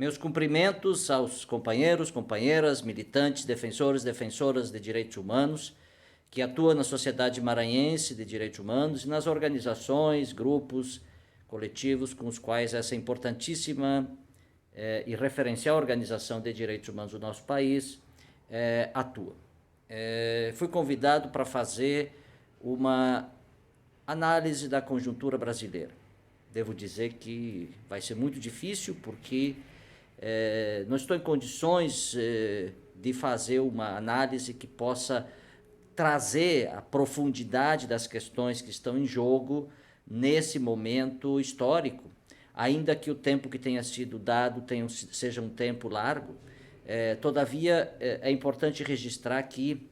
Meus cumprimentos aos companheiros, companheiras, militantes, defensores, defensoras de direitos humanos que atuam na sociedade maranhense de direitos humanos e nas organizações, grupos, coletivos com os quais essa importantíssima e referencial organização de direitos humanos do nosso país atua. Fui convidado para fazer uma análise da conjuntura brasileira. Devo dizer que vai ser muito difícil porque não estou em condições de fazer uma análise que possa trazer a profundidade das questões que estão em jogo nesse momento histórico, ainda que o tempo que tenha sido dado seja um tempo largo. Todavia, é importante registrar que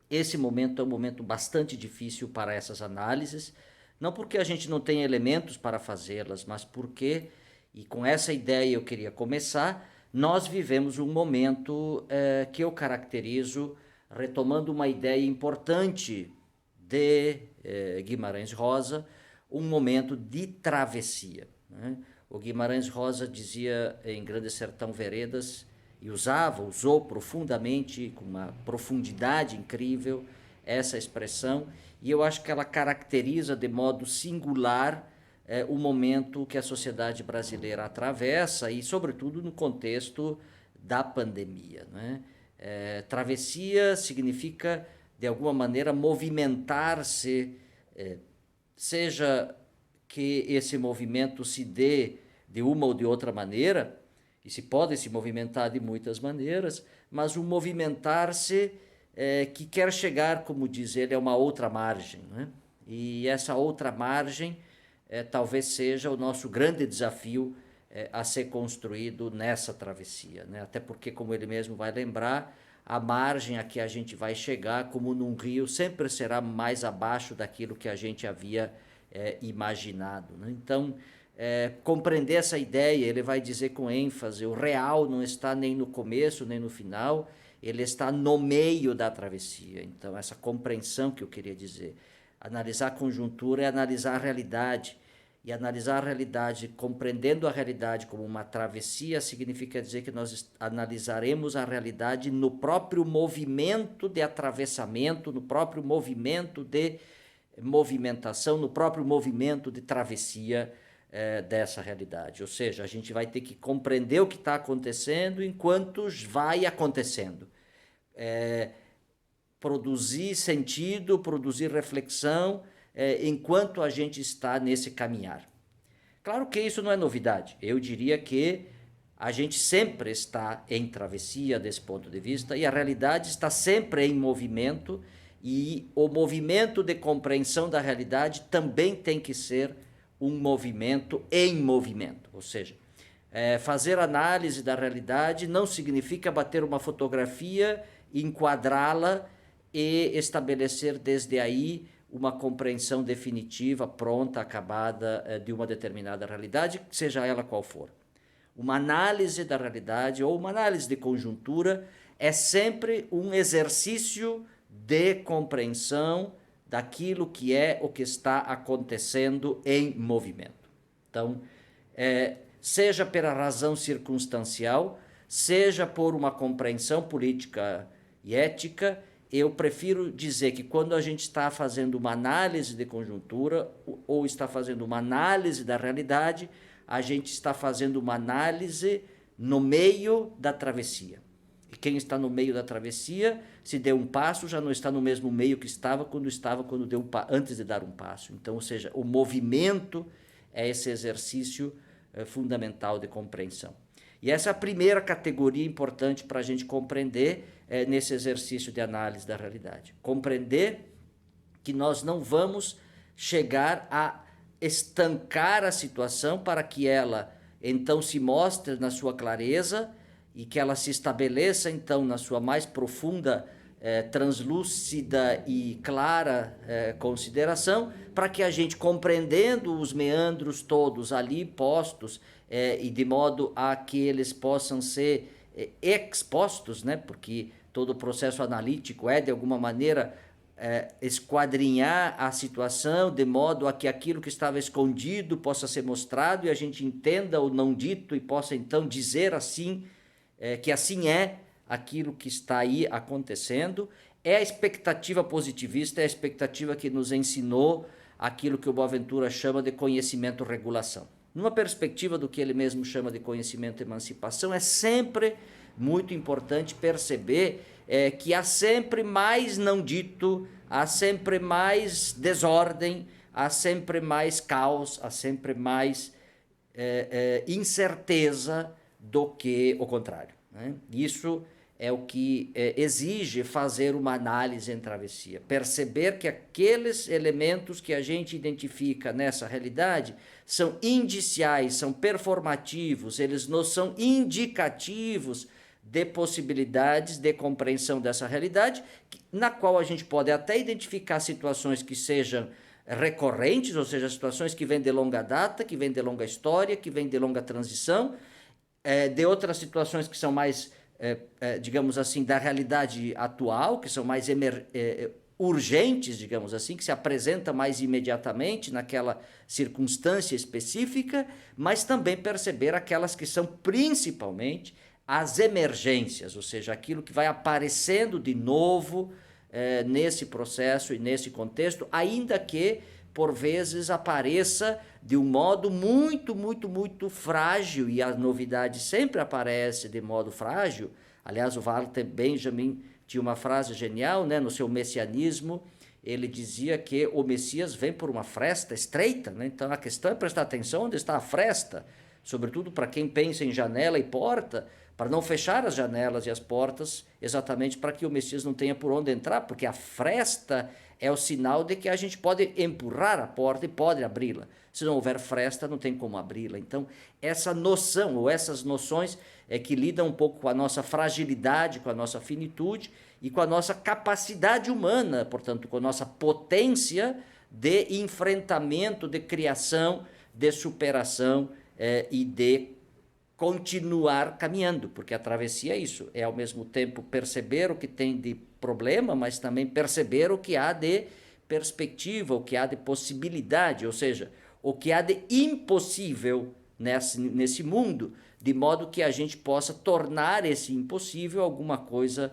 esse momento é um momento bastante difícil para essas análises, não porque a gente não tem elementos para fazê-las, mas porque, e com essa ideia eu queria começar, nós vivemos um momento que eu caracterizo retomando uma ideia importante de Guimarães Rosa, um momento de travessia, né? O Guimarães Rosa dizia em Grande Sertão Veredas, e usou profundamente, com uma profundidade incrível, essa expressão, e eu acho que ela caracteriza de modo singular o momento que a sociedade brasileira atravessa e, sobretudo, no contexto da pandemia, né? Travessia significa, de alguma maneira, movimentar-se, seja que esse movimento se dê de uma ou de outra maneira, e se pode se movimentar de muitas maneiras, mas um movimentar-se que quer chegar, como diz ele, a uma outra margem, né? E essa outra margem talvez seja o nosso grande desafio a ser construído nessa travessia, né? Até porque, como ele mesmo vai lembrar, a margem a que a gente vai chegar, como num rio, sempre será mais abaixo daquilo que a gente havia imaginado, né? Então, compreender essa ideia, ele vai dizer com ênfase, o real não está nem no começo nem no final, ele está no meio da travessia. Então, essa compreensão que eu queria dizer. Analisar a conjuntura é analisar a realidade. E analisar a realidade, compreendendo a realidade como uma travessia, significa dizer que nós analisaremos a realidade no próprio movimento de atravessamento, no próprio movimento de movimentação, no próprio movimento de travessia dessa realidade. Ou seja, a gente vai ter que compreender o que está acontecendo enquanto vai acontecendo. Produzir sentido, produzir reflexão, enquanto a gente está nesse caminhar. Claro que isso não é novidade. Eu diria que a gente sempre está em travessia desse ponto de vista e a realidade está sempre em movimento e o movimento de compreensão da realidade também tem que ser um movimento em movimento. Ou seja, fazer análise da realidade não significa bater uma fotografia, enquadrá-la e estabelecer desde aí uma compreensão definitiva, pronta, acabada de uma determinada realidade, seja ela qual for. Uma análise da realidade ou uma análise de conjuntura é sempre um exercício de compreensão daquilo que é o que está acontecendo em movimento. Então, seja pela razão circunstancial, seja por uma compreensão política e ética, eu prefiro dizer que quando a gente está fazendo uma análise de conjuntura ou está fazendo uma análise da realidade, a gente está fazendo uma análise no meio da travessia. E quem está no meio da travessia, se deu um passo, já não está no mesmo meio que estava quando deu antes de dar um passo. Então, ou seja, o movimento é esse exercício fundamental de compreensão. E essa é a primeira categoria importante para a gente compreender nesse exercício de análise da realidade. Compreender que nós não vamos chegar a estancar a situação para que ela então se mostre na sua clareza e que ela se estabeleça então na sua mais profunda, translúcida e clara consideração, para que a gente, compreendendo os meandros todos ali postos e de modo a que eles possam ser expostos, né? Porque todo o processo analítico é de alguma maneira esquadrinhar a situação de modo a que aquilo que estava escondido possa ser mostrado e a gente entenda o não dito e possa então dizer assim, que assim é aquilo que está aí acontecendo. É a expectativa positivista, é a expectativa que nos ensinou aquilo que o Boaventura chama de conhecimento-regulação. Numa perspectiva do que ele mesmo chama de conhecimento-emancipação, é sempre muito importante perceber que há sempre mais não dito, há sempre mais desordem, há sempre mais caos, há sempre mais incerteza do que o contrário, né? Isso é o que exige fazer uma análise em travessia, perceber que aqueles elementos que a gente identifica nessa realidade são indiciais, são performativos, eles nos são indicativos de possibilidades de compreensão dessa realidade, na qual a gente pode até identificar situações que sejam recorrentes, ou seja, situações que vêm de longa data, que vêm de longa história, que vêm de longa transição, de outras situações que são mais, digamos assim, da realidade atual, que são mais urgentes, digamos assim, que se apresenta mais imediatamente naquela circunstância específica, mas também perceber aquelas que são principalmente as emergências, ou seja, aquilo que vai aparecendo de novo nesse processo e nesse contexto, ainda que por vezes apareça de um modo muito, muito, muito frágil, e a novidade sempre aparece de modo frágil. Aliás, o Walter Benjamin tinha uma frase genial, né? No seu messianismo, ele dizia que o Messias vem por uma fresta estreita, né? Então a questão é prestar atenção onde está a fresta, sobretudo para quem pensa em janela e porta, para não fechar as janelas e as portas, exatamente para que o Messias não tenha por onde entrar, porque a fresta é o sinal de que a gente pode empurrar a porta e pode abri-la. Se não houver fresta, não tem como abri-la. Então, essa noção, ou essas noções, que lidam um pouco com a nossa fragilidade, com a nossa finitude e com a nossa capacidade humana, portanto, com a nossa potência de enfrentamento, de criação, de superação e de continuar caminhando, porque a travessia é isso, é ao mesmo tempo perceber o que tem de problema, mas também perceber o que há de perspectiva, o que há de possibilidade, ou seja, o que há de impossível nesse mundo, de modo que a gente possa tornar esse impossível alguma coisa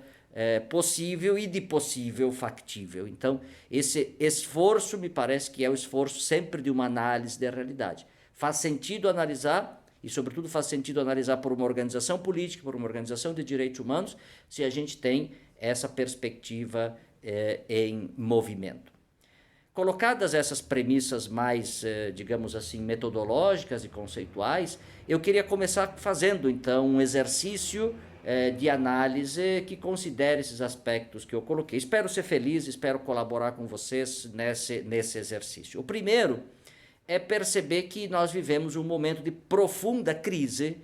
possível e de possível factível. Então, esse esforço me parece que é o esforço sempre de uma análise da realidade. Faz sentido analisar, e sobretudo faz sentido analisar por uma organização política, por uma organização de direitos humanos, se a gente tem essa perspectiva em movimento. Colocadas essas premissas mais, digamos assim, metodológicas e conceituais, eu queria começar fazendo, então, um exercício de análise que considere esses aspectos que eu coloquei. Espero ser feliz, espero colaborar com vocês nesse exercício. O primeiro é perceber que nós vivemos um momento de profunda crise,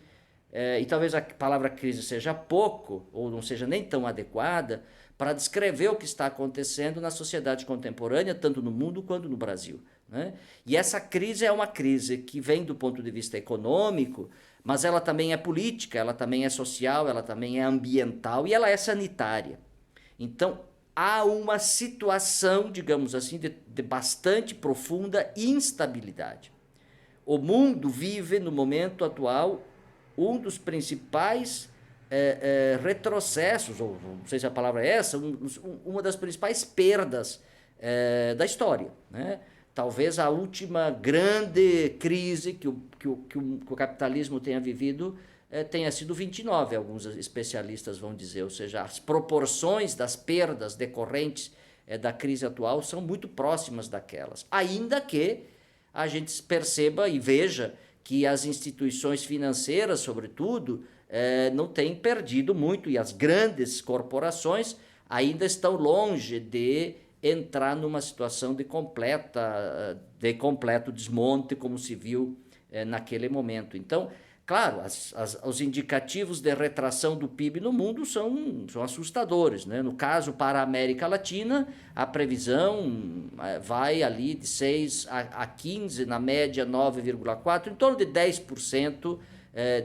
e talvez a palavra crise seja pouco, ou não seja nem tão adequada, para descrever o que está acontecendo na sociedade contemporânea, tanto no mundo quanto no Brasil, né? E essa crise é uma crise que vem do ponto de vista econômico, mas ela também é política, ela também é social, ela também é ambiental e ela é sanitária. Então, há uma situação, digamos assim, de bastante profunda instabilidade. O mundo vive, no momento atual, um dos principais retrocessos, ou não sei se a palavra é essa, uma das principais perdas da história, né? Talvez a última grande crise que o capitalismo tenha vivido tenha sido 29, alguns especialistas vão dizer, ou seja, as proporções das perdas decorrentes da crise atual são muito próximas daquelas, ainda que a gente perceba e veja que as instituições financeiras, sobretudo, não têm perdido muito, e as grandes corporações ainda estão longe de entrar numa situação de completo desmonte, como se viu naquele momento. Então, claro, os indicativos de retração do PIB no mundo são assustadores, né? No caso, para a América Latina, a previsão vai ali de 6 a 15, na média 9,4, em torno de 10%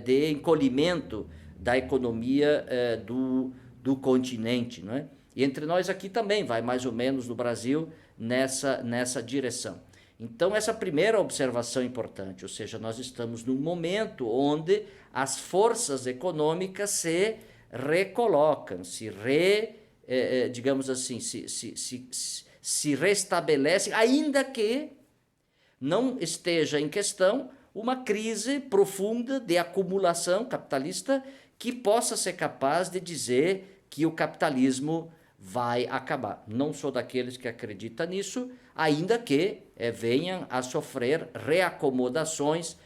de encolhimento da economia do continente, não é? E entre nós aqui também vai mais ou menos no Brasil nessa direção. Então, essa primeira observação importante, ou seja, nós estamos num momento onde as forças econômicas se recolocam, digamos assim, se restabelecem, ainda que não esteja em questão uma crise profunda de acumulação capitalista que possa ser capaz de dizer que o capitalismo vai acabar. Não sou daqueles que acreditam nisso, ainda que venham a sofrer reacomodações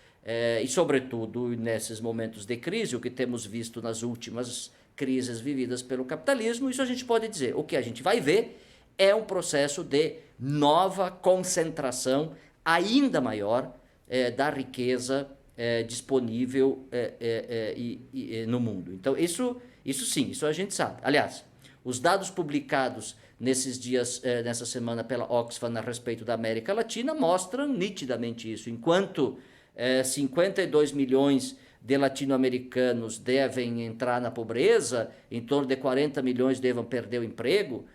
e, sobretudo, nesses momentos de crise, o que temos visto nas últimas crises vividas pelo capitalismo, isso a gente pode dizer. O que a gente vai ver é um processo de nova concentração ainda maior da riqueza disponível no mundo. Então, isso sim, isso a gente sabe. Aliás, os dados publicados nesses dias, nessa semana pela Oxfam a respeito da América Latina mostram nitidamente isso. Enquanto 52 milhões de latino-americanos devem entrar na pobreza, em torno de 40 milhões devem perder o emprego,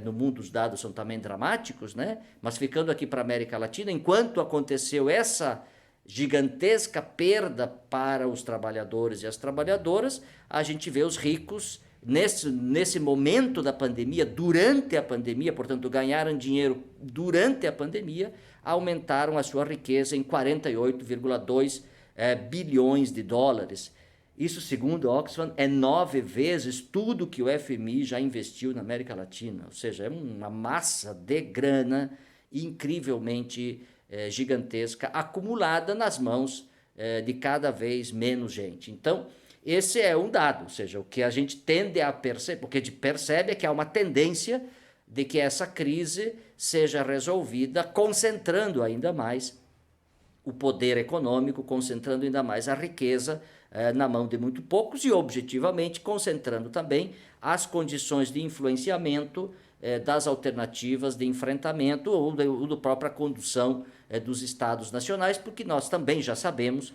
no mundo os dados são também dramáticos, né? Mas ficando aqui para a América Latina, enquanto aconteceu essa gigantesca perda para os trabalhadores e as trabalhadoras, a gente vê os ricos nesse momento da pandemia, durante a pandemia, portanto, ganharam dinheiro durante a pandemia, aumentaram a sua riqueza em 48,2 bilhões de dólares. Isso, segundo Oxfam, é 9 vezes tudo que o FMI já investiu na América Latina. Ou seja, é uma massa de grana incrivelmente gigantesca, acumulada nas mãos de cada vez menos gente. Então, esse é um dado, ou seja, o que a gente tende a perceber, o que a gente percebe é que há uma tendência de que essa crise seja resolvida concentrando ainda mais o poder econômico, concentrando ainda mais a riqueza na mão de muito poucos e, objetivamente, concentrando também as condições de influenciamento das alternativas de enfrentamento ou da própria condução dos estados nacionais, porque nós também já sabemos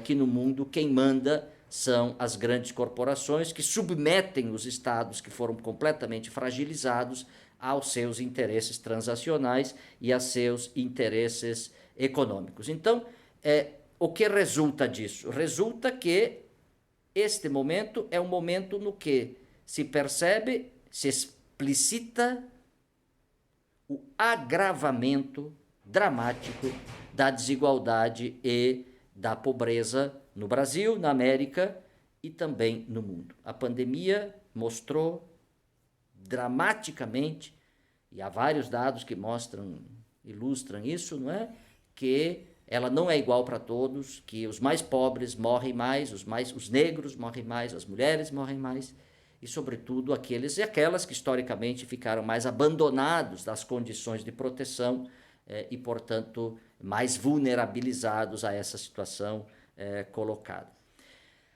que no mundo quem manda são as grandes corporações que submetem os estados que foram completamente fragilizados aos seus interesses transacionais e a seus interesses econômicos. Então, o que resulta disso? Resulta que este momento é um momento no que se percebe, se explicita o agravamento dramático da desigualdade e da pobreza no Brasil, na América e também no mundo. A pandemia mostrou dramaticamente, e há vários dados que ilustram isso, não é? Que ela não é igual para todos, que os mais pobres morrem mais, os negros morrem mais, as mulheres morrem mais, e sobretudo aqueles e aquelas que historicamente ficaram mais abandonados das condições de proteção e, portanto, mais vulnerabilizados a essa situação colocada.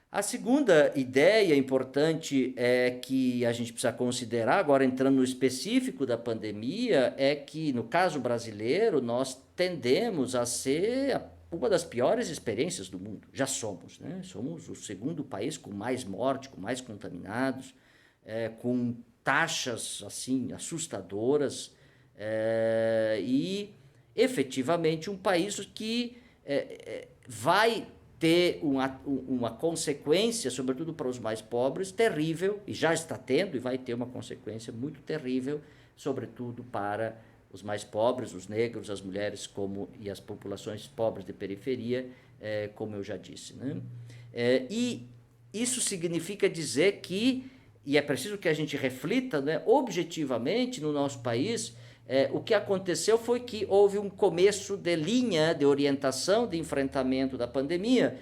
A segunda ideia importante que a gente precisa considerar, agora entrando no específico da pandemia, é que, no caso brasileiro, nós tendemos a ser uma das piores experiências do mundo. Já somos, né? Somos o segundo país com mais morte, com mais contaminados, com taxas assim assustadoras e, efetivamente, um país que vai ter uma consequência, sobretudo para os mais pobres, terrível, e já está tendo, e vai ter uma consequência muito terrível, sobretudo para os mais pobres, os negros, as mulheres e as populações pobres de periferia, como eu já disse, né? E isso significa dizer que, e é preciso que a gente reflita, né, objetivamente no nosso país, o que aconteceu foi que houve um começo de linha de orientação de enfrentamento da pandemia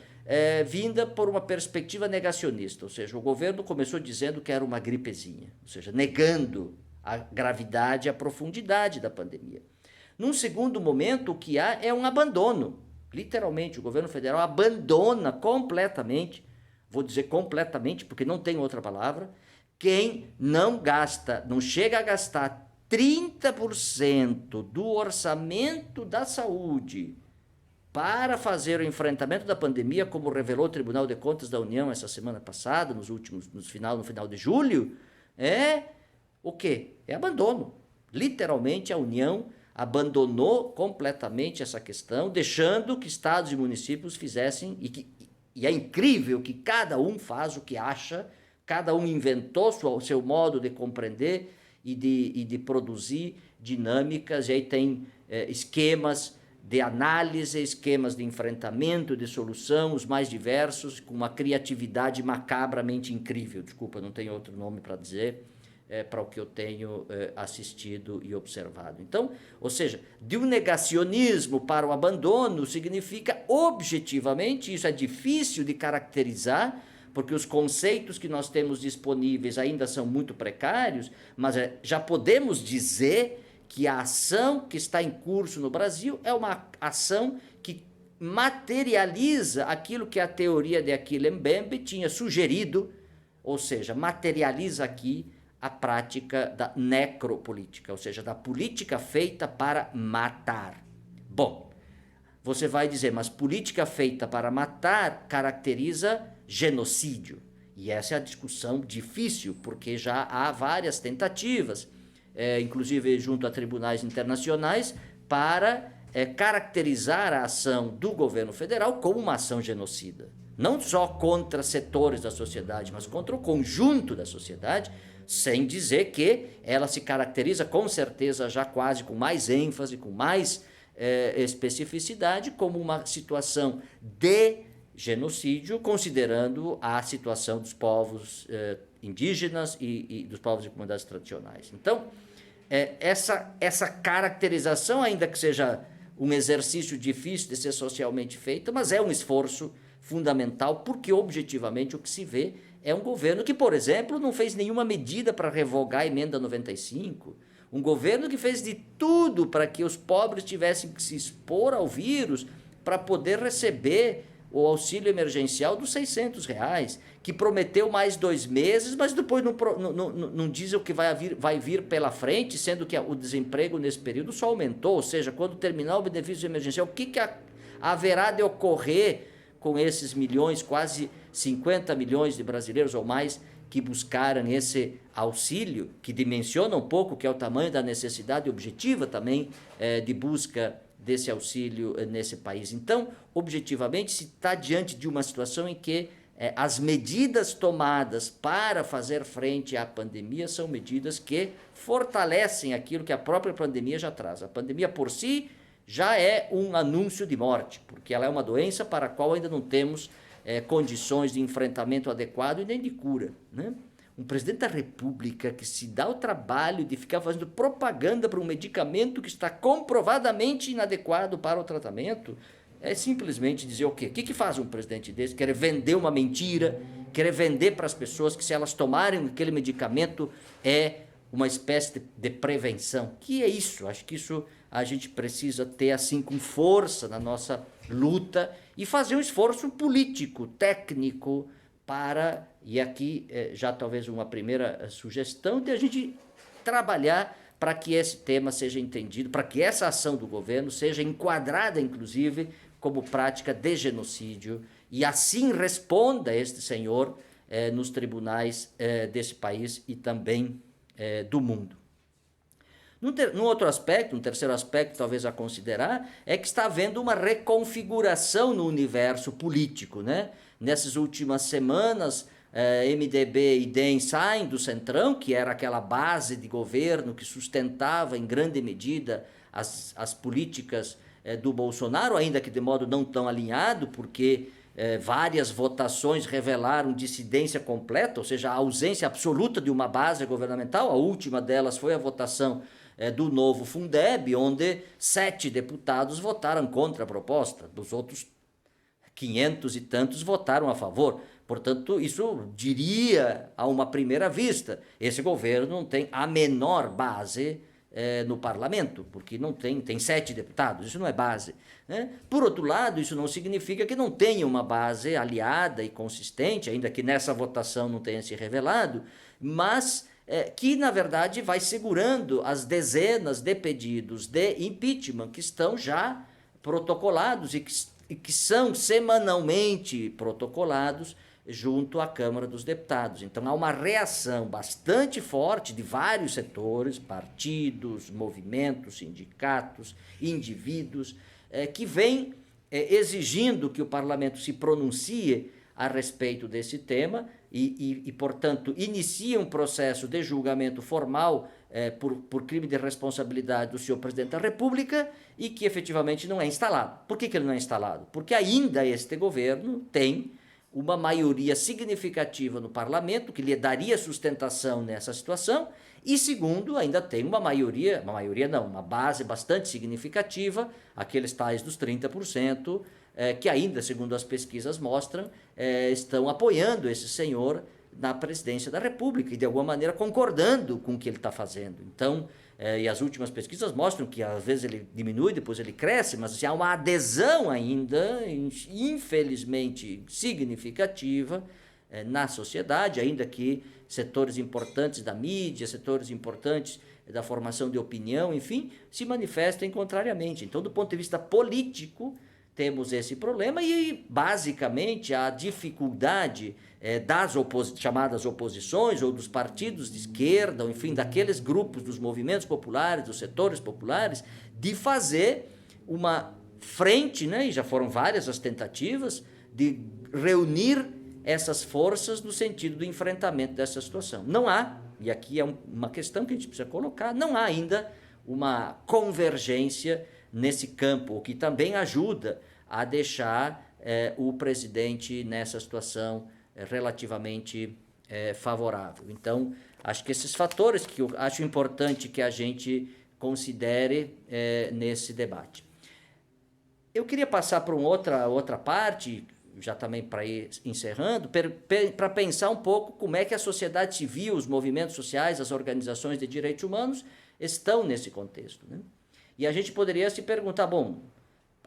vinda por uma perspectiva negacionista, ou seja, o governo começou dizendo que era uma gripezinha, ou seja, negando a gravidade e a profundidade da pandemia. Num segundo momento, o que há é um abandono, literalmente, o governo federal abandona completamente, vou dizer completamente porque não tem outra palavra, quem não chega a gastar 30% do orçamento da saúde para fazer o enfrentamento da pandemia, como revelou o Tribunal de Contas da União essa semana passada, no final de julho, O quê? É abandono. Literalmente, a União abandonou completamente essa questão, deixando que estados e municípios fizessem, e é incrível que cada um faz o que acha, cada um inventou o seu modo de compreender e de produzir dinâmicas, e aí tem esquemas de análise, esquemas de enfrentamento, de solução, os mais diversos, com uma criatividade macabramente incrível. Desculpa, não tem outro nome para dizer, para o que eu tenho assistido e observado. Então, ou seja, de um negacionismo para o abandono significa objetivamente, isso é difícil de caracterizar, porque os conceitos que nós temos disponíveis ainda são muito precários, mas já podemos dizer que a ação que está em curso no Brasil é uma ação que materializa aquilo que a teoria de Achille Mbembe tinha sugerido, ou seja, materializa aqui a prática da necropolítica, ou seja, da política feita para matar. Bom, você vai dizer, mas política feita para matar caracteriza genocídio. E essa é a discussão difícil, porque já há várias tentativas, inclusive junto a tribunais internacionais, para caracterizar a ação do governo federal como uma ação genocida. Não só contra setores da sociedade, mas contra o conjunto da sociedade, sem dizer que ela se caracteriza com certeza já quase com mais ênfase, com mais especificidade, como uma situação de genocídio, considerando a situação dos povos indígenas e dos povos de comunidades tradicionais. Então, essa caracterização, ainda que seja um exercício difícil de ser socialmente feito, mas é um esforço fundamental, porque objetivamente o que se vê é um governo que, por exemplo, não fez nenhuma medida para revogar a emenda 95, um governo que fez de tudo para que os pobres tivessem que se expor ao vírus para poder receber o auxílio emergencial dos R$600, que prometeu mais 2 meses, mas depois não diz o que vai vir pela frente, sendo que o desemprego nesse período só aumentou, ou seja, quando terminar o benefício emergencial, o que haverá de ocorrer com esses milhões, quase 50 milhões de brasileiros ou mais, que buscaram esse auxílio, que dimensiona um pouco que é o tamanho da necessidade objetiva também de busca desse auxílio nesse país. Então, objetivamente, se está diante de uma situação em que as medidas tomadas para fazer frente à pandemia são medidas que fortalecem aquilo que a própria pandemia já traz. A pandemia por si já é um anúncio de morte, porque ela é uma doença para a qual ainda não temos condições de enfrentamento adequado e nem de cura, né? Um presidente da República que se dá o trabalho de ficar fazendo propaganda para um medicamento que está comprovadamente inadequado para o tratamento, é simplesmente dizer o quê? O que faz um presidente desse? Querer vender uma mentira, querer vender para as pessoas que se elas tomarem aquele medicamento é uma espécie de prevenção. Que é isso? Acho que isso a gente precisa ter assim com força na nossa luta e fazer um esforço político, técnico, para, e aqui já talvez uma primeira sugestão, de a gente trabalhar para que esse tema seja entendido, para que essa ação do governo seja enquadrada, inclusive, como prática de genocídio, e assim responda este senhor nos tribunais desse país e também do mundo. Num outro aspecto, um terceiro aspecto talvez a considerar, é que está havendo uma reconfiguração no universo político, né? Nessas últimas semanas, MDB e DEM saem do Centrão, que era aquela base de governo que sustentava em grande medida as políticas do Bolsonaro, ainda que de modo não tão alinhado, porque várias votações revelaram dissidência completa, ou seja, a ausência absoluta de uma base governamental. A última delas foi a votação do novo Fundeb, onde 7 deputados votaram contra a proposta, dos outros 500 e tantos votaram a favor. Portanto, isso diria a uma primeira vista, esse governo não tem a menor base no parlamento, porque não tem 7 deputados, isso não é base, né? Por outro lado, isso não significa que não tenha uma base aliada e consistente, ainda que nessa votação não tenha se revelado, mas que, na verdade, vai segurando as dezenas de pedidos de impeachment que estão já protocolados e que são semanalmente protocolados junto à Câmara dos Deputados. Então há uma reação bastante forte de vários setores, partidos, movimentos, sindicatos, indivíduos, que vêm exigindo que o parlamento se pronuncie a respeito desse tema e, portanto, inicia um processo de julgamento formal por crime de responsabilidade do senhor presidente da República e que efetivamente não é instalado. Por que ele não é instalado? Porque ainda este governo tem uma maioria significativa no parlamento que lhe daria sustentação nessa situação e, segundo, ainda tem uma base bastante significativa, aqueles tais dos 30%, que ainda, segundo as pesquisas mostram, estão apoiando esse senhor na presidência da República e, de alguma maneira, concordando com o que ele está fazendo. Então, e as últimas pesquisas mostram que, às vezes, ele diminui, depois ele cresce, mas assim, há uma adesão ainda, infelizmente, significativa na sociedade, ainda que setores importantes da mídia, setores importantes da formação de opinião, enfim, se manifestem contrariamente. Então, do ponto de vista político, temos esse problema e, basicamente, a dificuldade das chamadas oposições ou dos partidos de esquerda, ou, enfim, daqueles grupos, dos movimentos populares, dos setores populares, de fazer uma frente, né, e já foram várias as tentativas, de reunir essas forças no sentido do enfrentamento dessa situação. Não há, e aqui é uma questão que a gente precisa colocar, não há ainda uma convergência nesse campo, o que também ajuda a deixar o presidente nessa situação relativamente favorável. Então, acho que esses fatores que eu acho importante que a gente considere nesse debate. Eu queria passar para outra parte, já também para ir encerrando, para pensar um pouco como é que a sociedade civil, os movimentos sociais, as organizações de direitos humanos estão nesse contexto, né? E a gente poderia se perguntar, bom,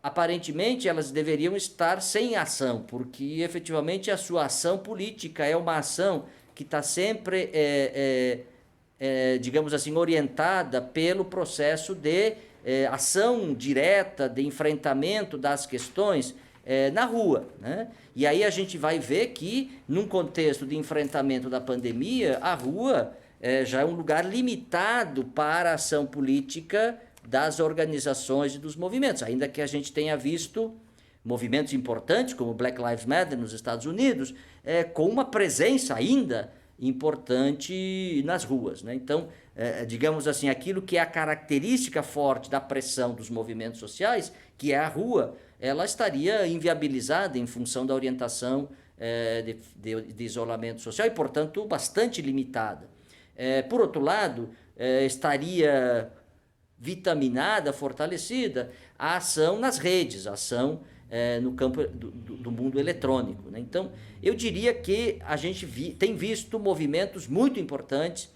aparentemente elas deveriam estar sem ação, porque efetivamente a sua ação política é uma ação que está sempre, digamos assim, orientada pelo processo de ação direta, de enfrentamento das questões na rua, né? E aí a gente vai ver que, num contexto de enfrentamento da pandemia, a rua já é um lugar limitado para a ação política das organizações e dos movimentos, ainda que a gente tenha visto movimentos importantes, como o Black Lives Matter nos Estados Unidos, com uma presença ainda importante nas ruas, né? Então, digamos assim, aquilo que é a característica forte da pressão dos movimentos sociais, que é a rua, ela estaria inviabilizada em função da orientação de isolamento social e, portanto, bastante limitada. Por outro lado, estaria vitaminada, fortalecida a ação nas redes, a ação no campo do mundo eletrônico, né? Então, eu diria que a gente tem visto movimentos muito importantes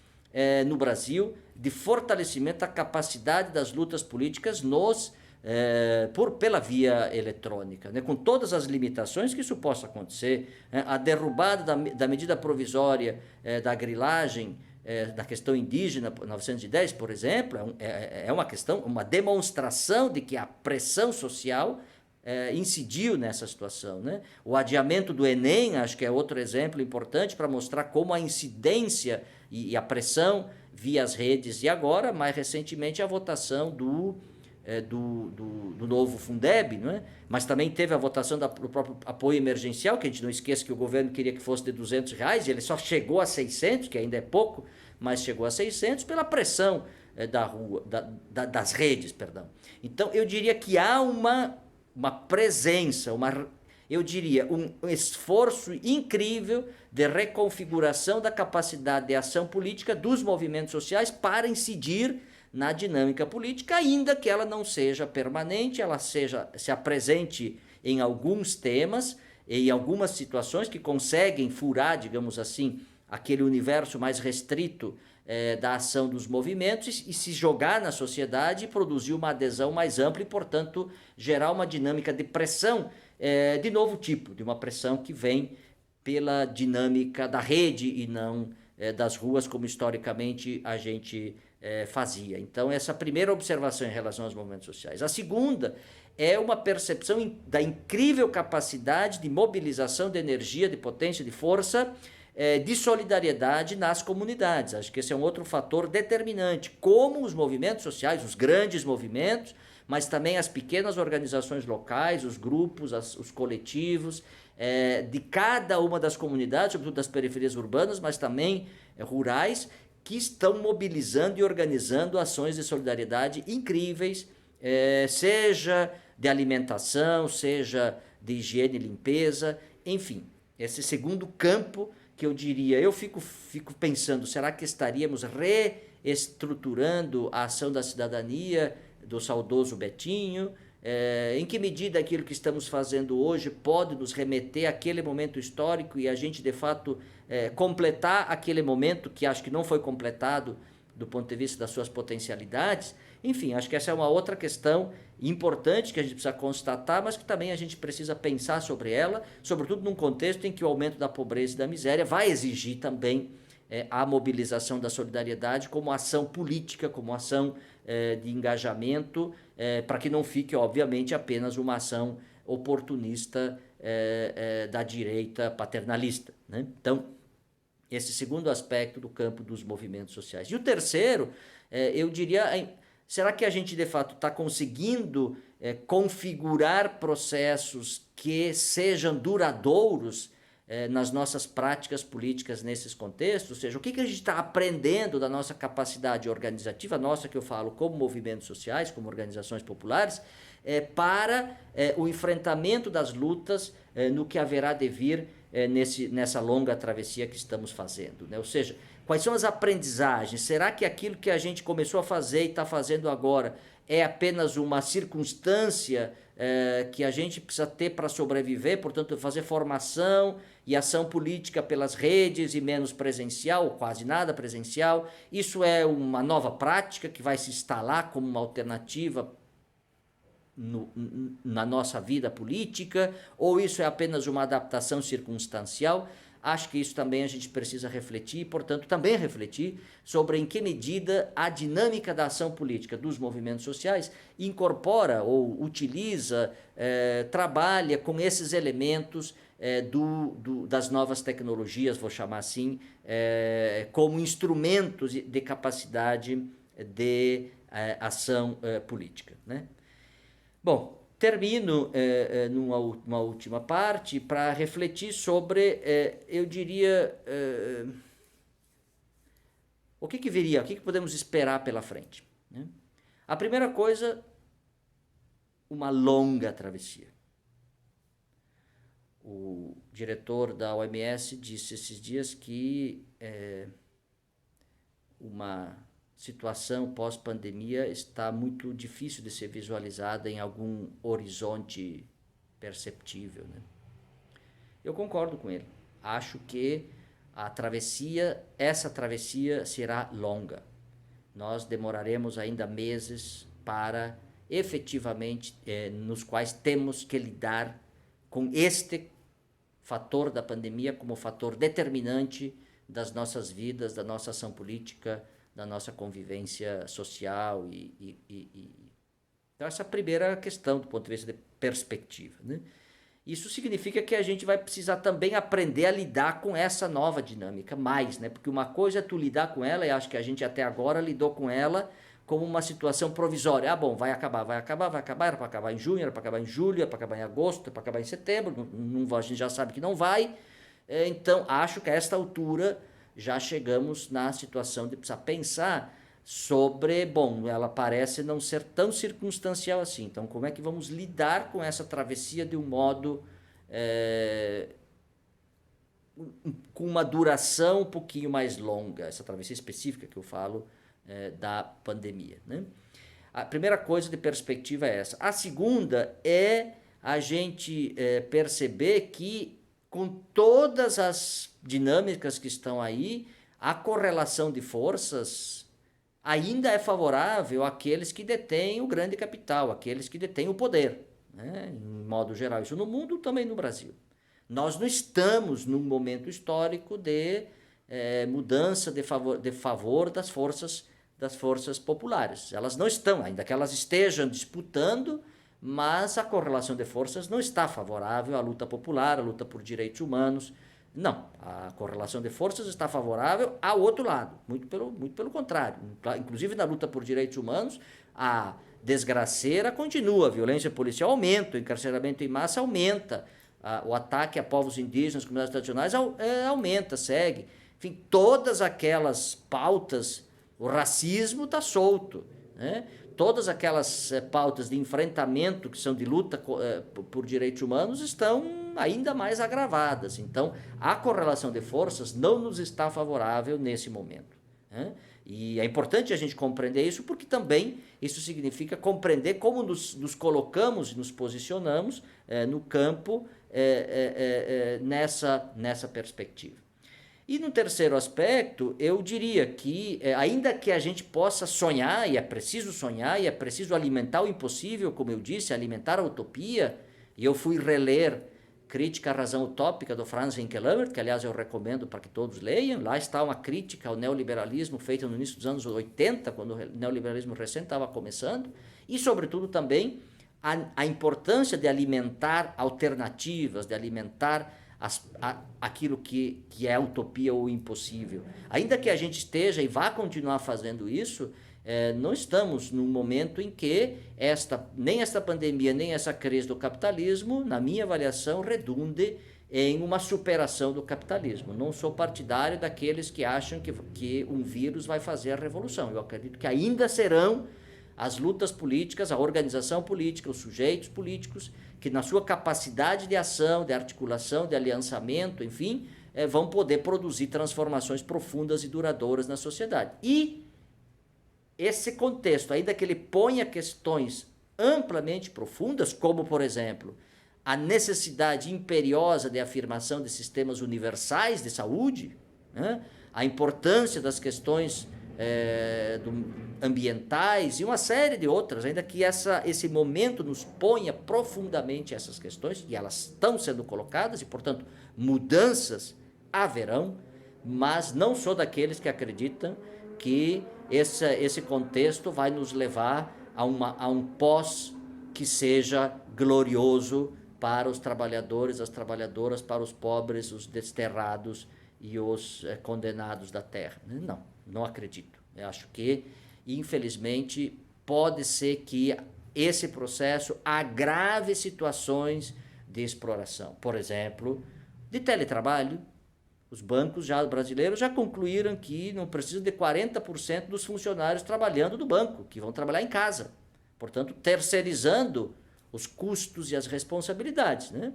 no Brasil de fortalecimento da capacidade das lutas políticas pela via eletrônica, né? Com todas as limitações que isso possa acontecer, a derrubada da medida provisória da grilagem, da questão indígena 910, por exemplo, é uma questão, uma demonstração de que a pressão social incidiu nessa situação, né? O adiamento do Enem, acho que é outro exemplo importante para mostrar como a incidência e a pressão via as redes, e agora, mais recentemente, a votação do novo Fundeb, não é? Mas também teve a votação do próprio apoio emergencial, que a gente não esqueça que o governo queria que fosse de R$200, e ele só chegou a 600, que ainda é pouco, mas chegou a 600 pela pressão das redes, perdão. Então, eu diria que há uma presença, eu diria, um esforço incrível de reconfiguração da capacidade de ação política dos movimentos sociais para incidir na dinâmica política, ainda que ela não seja permanente, ela se apresente em alguns temas, em algumas situações que conseguem furar, digamos assim, aquele universo mais restrito da ação dos movimentos e se jogar na sociedade e produzir uma adesão mais ampla e, portanto, gerar uma dinâmica de pressão de novo tipo, de uma pressão que vem pela dinâmica da rede e não das ruas, como historicamente a gente fazia. Então, essa primeira observação em relação aos movimentos sociais. A segunda é uma percepção da incrível capacidade de mobilização de energia, de potência, de força, de solidariedade nas comunidades. Acho que esse é um outro fator determinante. Como os movimentos sociais, os grandes movimentos, mas também as pequenas organizações locais, os grupos, os coletivos, de cada uma das comunidades, sobretudo das periferias urbanas, mas também rurais, que estão mobilizando e organizando ações de solidariedade incríveis, seja de alimentação, seja de higiene e limpeza, enfim, esse segundo campo que eu diria, eu fico pensando, será que estaríamos reestruturando a ação da cidadania do saudoso Betinho? Em que medida aquilo que estamos fazendo hoje pode nos remeter àquele momento histórico e a gente, de fato, completar aquele momento que acho que não foi completado do ponto de vista das suas potencialidades? Enfim, acho que essa é uma outra questão importante que a gente precisa constatar, mas que também a gente precisa pensar sobre ela, sobretudo num contexto em que o aumento da pobreza e da miséria vai exigir também a mobilização da solidariedade como ação política, como ação de engajamento, para que não fique, obviamente, apenas uma ação oportunista da direita paternalista, né? Então, esse segundo aspecto do campo dos movimentos sociais. E o terceiro, eu diria, será que a gente de fato está conseguindo configurar processos que sejam duradouros nas nossas práticas políticas nesses contextos? Ou seja, o que a gente está aprendendo da nossa capacidade organizativa, nossa que eu falo como movimentos sociais, como organizações populares, para o enfrentamento das lutas no que haverá de vir nessa longa travessia que estamos fazendo, né? Ou seja, quais são as aprendizagens? Será que aquilo que a gente começou a fazer e está fazendo agora é apenas uma circunstância que a gente precisa ter para sobreviver, portanto, fazer formação e ação política pelas redes e menos presencial, ou quase nada presencial? Isso é uma nova prática que vai se instalar como uma alternativa na nossa vida política, ou isso é apenas uma adaptação circunstancial? Acho que isso também a gente precisa refletir, e, portanto, também refletir sobre em que medida a dinâmica da ação política dos movimentos sociais incorpora ou utiliza, trabalha com esses elementos das novas tecnologias, vou chamar assim, como instrumentos de capacidade de ação política, né? Bom, termino numa última parte para refletir sobre, eu diria, o que viria, o que podemos esperar pela frente, né? A primeira coisa, uma longa travessia. O diretor da OMS disse esses dias que uma situação pós-pandemia está muito difícil de ser visualizada em algum horizonte perceptível, né? Eu concordo com ele. Acho que essa travessia será longa. Nós demoraremos ainda meses para efetivamente, nos quais temos que lidar com este fator da pandemia como fator determinante das nossas vidas, da nossa ação política, da nossa convivência social Então, essa é a primeira questão do ponto de vista de perspectiva, né? Isso significa que a gente vai precisar também aprender a lidar com essa nova dinâmica mais, né? Porque uma coisa é tu lidar com ela, e acho que a gente até agora lidou com ela como uma situação provisória. Bom, vai acabar, era para acabar em junho, era para acabar em julho, era para acabar em agosto, era para acabar em setembro, a gente já sabe que não vai. Então, acho que a esta altura já chegamos na situação de precisar pensar sobre, bom, ela parece não ser tão circunstancial assim, então como é que vamos lidar com essa travessia de um modo com uma duração um pouquinho mais longa, essa travessia específica que eu falo da pandemia, né? A primeira coisa de perspectiva é essa. A segunda é a gente perceber que com todas as dinâmicas que estão aí, a correlação de forças ainda é favorável àqueles que detêm o grande capital, àqueles que detêm o poder, né? Em modo geral, isso no mundo, também no Brasil. Nós não estamos num momento histórico de mudança de favor das forças das forças populares. Elas não estão, ainda que elas estejam disputando, mas a correlação de forças não está favorável à luta popular, à luta por direitos humanos. Não, a correlação de forças está favorável ao outro lado, muito pelo contrário. Inclusive na luta por direitos humanos, a desgraceira continua, a violência policial aumenta, o encarceramento em massa aumenta, o ataque a povos indígenas, comunidades tradicionais aumenta, segue. Enfim, todas aquelas pautas, o racismo está solto, né? Todas aquelas pautas de enfrentamento que são de luta por direitos humanos estão ainda mais agravadas. Então, a correlação de forças não nos está favorável nesse momento, né? E é importante a gente compreender isso, porque também isso significa compreender como nos colocamos e nos posicionamos no campo nessa perspectiva. E no terceiro aspecto, eu diria que, ainda que a gente possa sonhar, e é preciso alimentar o impossível, como eu disse, alimentar a utopia, e eu fui reler Crítica à Razão Utópica, do Franz Henkelheimer, que aliás eu recomendo para que todos leiam. Lá está uma crítica ao neoliberalismo feita no início dos anos 80, quando o neoliberalismo recém estava começando, e sobretudo também a importância de alimentar alternativas, de alimentar aquilo que é a utopia ou impossível. Ainda que a gente esteja e vá continuar fazendo isso, não estamos num momento em que nem esta pandemia, nem essa crise do capitalismo, na minha avaliação, redunde em uma superação do capitalismo. Não sou partidário daqueles que acham que um vírus vai fazer a revolução. Eu acredito que ainda serão as lutas políticas, a organização política, os sujeitos políticos, que na sua capacidade de ação, de articulação, de aliançamento, enfim, vão poder produzir transformações profundas e duradouras na sociedade. E esse contexto, ainda que ele ponha questões amplamente profundas, como, por exemplo, a necessidade imperiosa de afirmação de sistemas universais de saúde, né? A importância das questões ambientais e uma série de outras, ainda que esse momento nos ponha profundamente essas questões, e elas estão sendo colocadas, e, portanto, mudanças haverão, mas não sou daqueles que acreditam que esse contexto vai nos levar a um pós que seja glorioso para os trabalhadores, as trabalhadoras, para os pobres, os desterrados e os condenados da terra. Não acredito. Eu acho que, infelizmente, pode ser que esse processo agrave situações de exploração. Por exemplo, de teletrabalho. Os bancos brasileiros já concluíram que não precisa de 40% dos funcionários trabalhando do banco, que vão trabalhar em casa. Portanto, terceirizando os custos e as responsabilidades, né?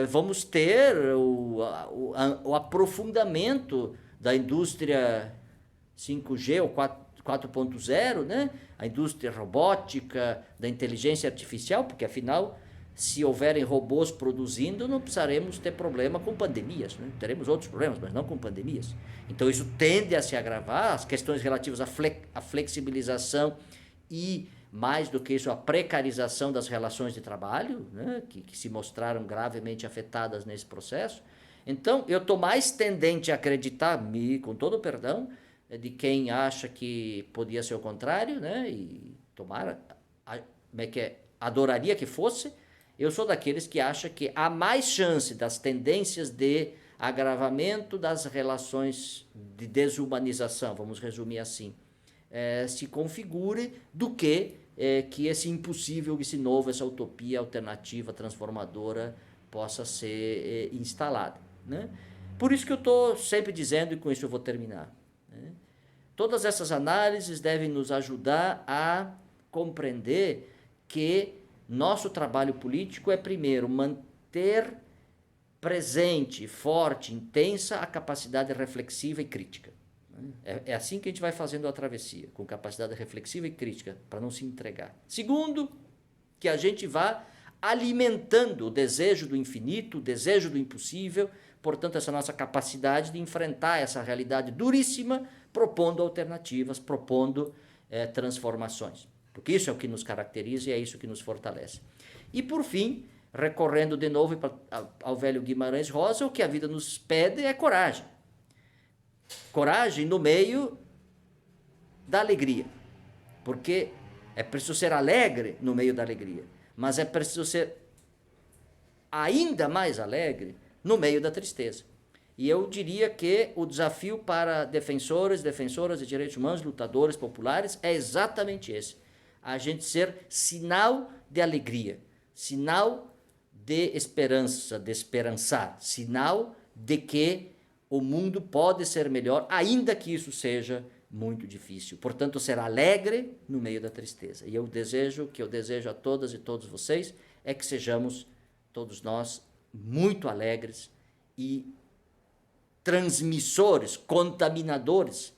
Vamos ter o aprofundamento da indústria 5G ou 4.0, né? A indústria robótica, da inteligência artificial, porque afinal, se houverem robôs produzindo, não precisaremos ter problema com pandemias, né? Teremos outros problemas, mas não com pandemias. Então isso tende a se agravar, as questões relativas à flexibilização e, mais do que isso, a precarização das relações de trabalho, né? que se mostraram gravemente afetadas nesse processo. Então, eu estou mais tendente a acreditar, com todo o perdão, de quem acha que podia ser o contrário, né? E tomara, adoraria que fosse. Eu sou daqueles que acham que há mais chance das tendências de agravamento das relações de desumanização, vamos resumir assim, se configure, do que esse impossível, esse novo, essa utopia alternativa, transformadora, possa ser instalada, né? Por isso que eu estou sempre dizendo, e com isso eu vou terminar, né? Todas essas análises devem nos ajudar a compreender que nosso trabalho político é, primeiro, manter presente, forte, intensa a capacidade reflexiva e crítica. É assim que a gente vai fazendo a travessia, com capacidade reflexiva e crítica, para não se entregar. Segundo, que a gente vá alimentando o desejo do infinito, o desejo do impossível, portanto, essa nossa capacidade de enfrentar essa realidade duríssima, propondo alternativas, propondo transformações. Porque isso é o que nos caracteriza e é isso que nos fortalece. E, por fim, recorrendo de novo ao velho Guimarães Rosa, o que a vida nos pede é coragem. Coragem no meio da alegria. Porque é preciso ser alegre no meio da alegria, mas é preciso ser ainda mais alegre no meio da tristeza. E eu diria que o desafio para defensores, defensoras de direitos humanos, lutadores populares, é exatamente esse. A gente ser sinal de alegria, sinal de esperança, de esperançar, sinal de que o mundo pode ser melhor, ainda que isso seja muito difícil. Portanto, ser alegre no meio da tristeza. E o que eu desejo a todas e todos vocês é que sejamos, todos nós, muito alegres e transmissores, contaminadores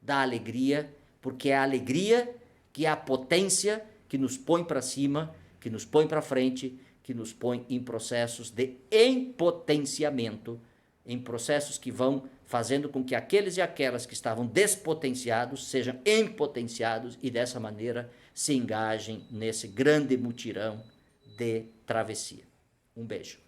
da alegria, porque é a alegria que é a potência que nos põe para cima, que nos põe para frente, que nos põe em processos de empotenciamento, em processos que vão fazendo com que aqueles e aquelas que estavam despotenciados sejam empotenciados e dessa maneira se engajem nesse grande mutirão de travessia. Um beijo.